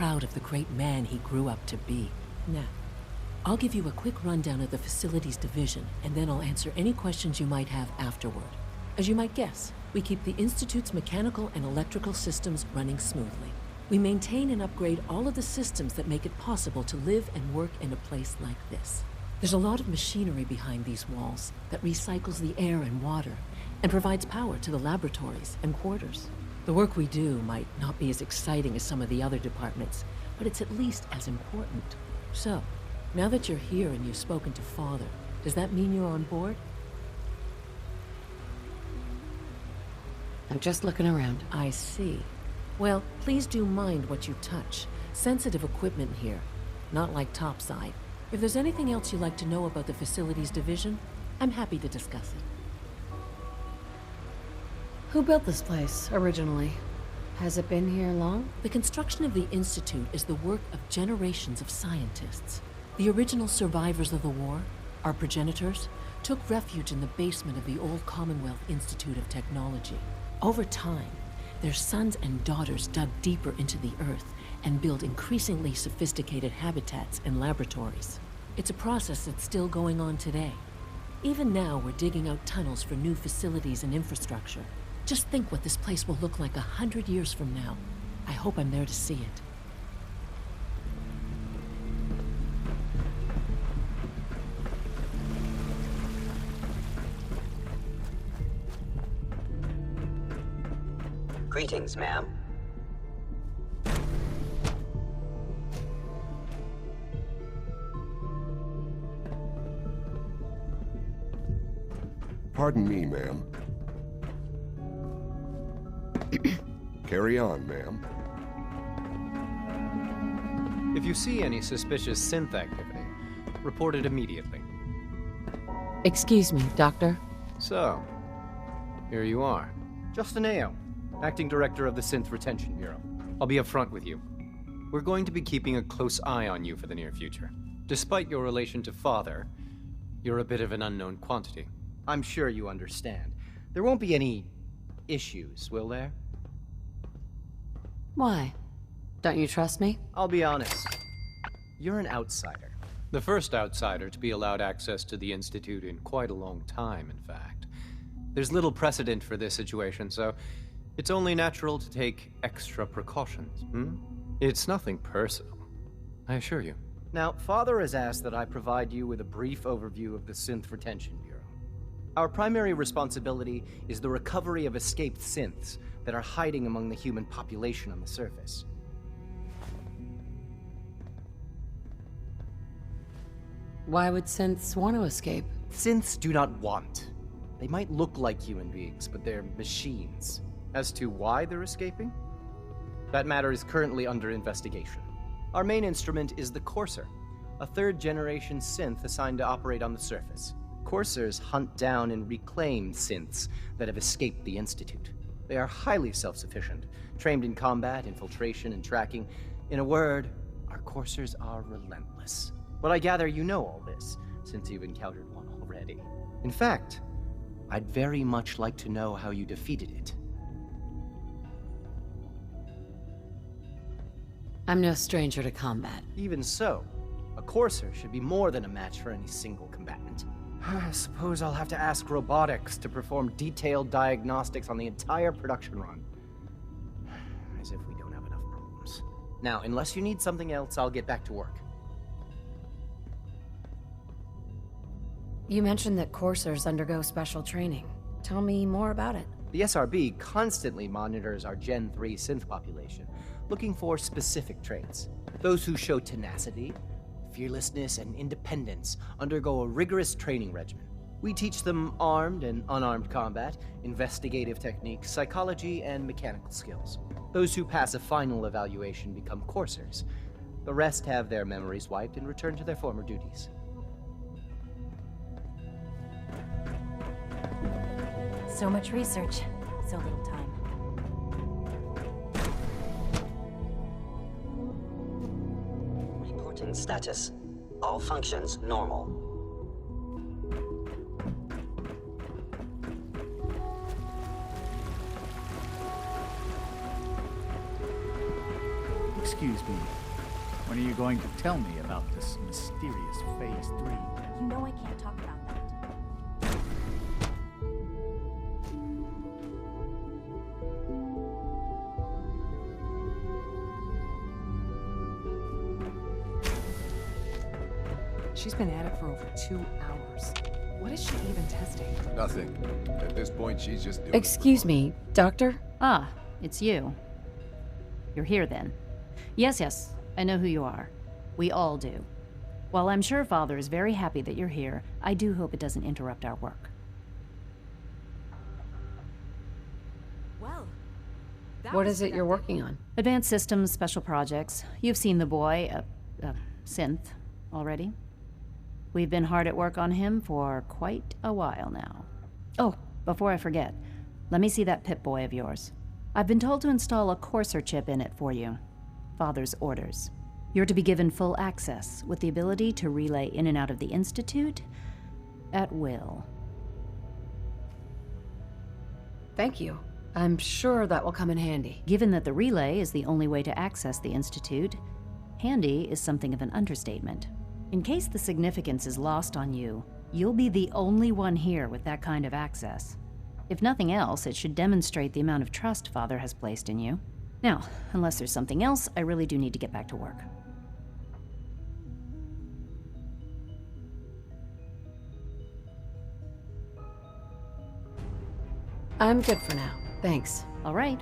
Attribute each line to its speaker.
Speaker 1: proud of the great man he grew up to be. Now, I'll give you a quick rundown of the Facilities Division, and then I'll answer any questions you might have afterward. As you might guess, we keep the Institute's mechanical and electrical systems running smoothly. We maintain and upgrade all of the systems that make it possible to live and work in a place like this. There's a lot of machinery behind these walls that recycles the air and water and provides power to the laboratories and quarters. The work we do might not be as exciting as some of the other departments, but it's at least as important. So, now that you're here and you've spoken to Father, does that mean you're on board?
Speaker 2: I'm just looking around.
Speaker 1: I see. Well, please do mind what you touch. Sensitive equipment here, not like topside. If there's anything else you'd like to know about the Facilities Division, I'm happy to discuss it.
Speaker 2: Who built this place, originally? Has it been here long?
Speaker 1: The construction of the Institute is the work of generations of scientists. The original survivors of the war, our progenitors, took refuge in the basement of the old Commonwealth Institute of Technology. Over time, their sons and daughters dug deeper into the earth and built increasingly sophisticated habitats and laboratories. It's a process that's still going on today. Even now, we're digging out tunnels for new facilities and infrastructure. Just think what this place will look like 100 years from now. I hope I'm there to see it.
Speaker 3: Greetings, ma'am.
Speaker 4: Pardon me, ma'am. Carry on, ma'am.
Speaker 5: If you see any suspicious synth activity, report it immediately.
Speaker 2: Excuse me, Doctor.
Speaker 5: So, here you are. Justin Ao, Acting Director of the Synth Retention Bureau. I'll be upfront with you. We're going to be keeping a close eye on you for the near future. Despite your relation to Father, you're a bit of an unknown quantity.
Speaker 6: I'm sure you understand. There won't be any issues, will there?
Speaker 2: Why? Don't you trust me?
Speaker 6: I'll be honest. You're an outsider.
Speaker 5: The first outsider to be allowed access to the Institute in quite a long time, in fact. There's little precedent for this situation, so it's only natural to take extra precautions, It's nothing personal, I assure you.
Speaker 6: Now, Father has asked that I provide you with a brief overview of the Synth Retention Bureau. Our primary responsibility is the recovery of escaped synths that are hiding among the human population on the surface.
Speaker 2: Why would synths want to escape?
Speaker 6: Synths do not want. They might look like human beings, but they're machines. As to why they're escaping? That matter is currently under investigation. Our main instrument is the Courser, a third-generation synth assigned to operate on the surface. Coursers hunt down and reclaim synths that have escaped the Institute. They are highly self-sufficient, trained in combat, infiltration, and tracking. In a word, our Coursers are relentless. But I gather you know all this, since you've encountered one already. In fact, I'd very much like to know how you defeated it.
Speaker 2: I'm no stranger to combat.
Speaker 6: Even so, a Courser should be more than a match for any single combatant. I suppose I'll have to ask robotics to perform detailed diagnostics on the entire production run. As if we don't have enough problems. Now, unless you need something else, I'll get back to work.
Speaker 2: You mentioned that coursers undergo special training. Tell me more about it.
Speaker 6: The SRB constantly monitors our Gen 3 synth population, looking for specific traits. Those who show tenacity, fearlessness, and independence undergo a rigorous training regimen. We teach them armed and unarmed combat, investigative techniques, psychology, and mechanical skills. Those who pass a final evaluation become coursers. The rest have their memories wiped and return to their former duties.
Speaker 7: So much research, so little time.
Speaker 3: Reporting status. All functions normal.
Speaker 8: Excuse me. When are you going to tell me about this mysterious Phase 3?
Speaker 7: You know I can't talk about that.
Speaker 9: She's been at it for over 2 hours. What is she even testing?
Speaker 10: Nothing. At this point, she's just doing
Speaker 2: Excuse me, Doctor?
Speaker 11: Ah, it's you. You're here then. Yes, I know who you are. We all do. While I'm sure Father is very happy that you're here, I do hope it doesn't interrupt our work.
Speaker 7: Well,
Speaker 2: What is it you're working on?
Speaker 11: Advanced systems, special projects. You've seen the boy, Synth, already. We've been hard at work on him for quite a while now. Oh, before I forget, let me see that Pip-Boy of yours. I've been told to install a courser chip in it for you. Father's orders. You're to be given full access, with the ability to relay in and out of the Institute at will.
Speaker 2: Thank you. I'm sure that will come in handy.
Speaker 11: Given that the relay is the only way to access the Institute, handy is something of an understatement. In case the significance is lost on you, you'll be the only one here with that kind of access. If nothing else, it should demonstrate the amount of trust Father has placed in you. Now, unless there's something else, I really do need to get back to work.
Speaker 2: I'm good for now. Thanks.
Speaker 11: All right.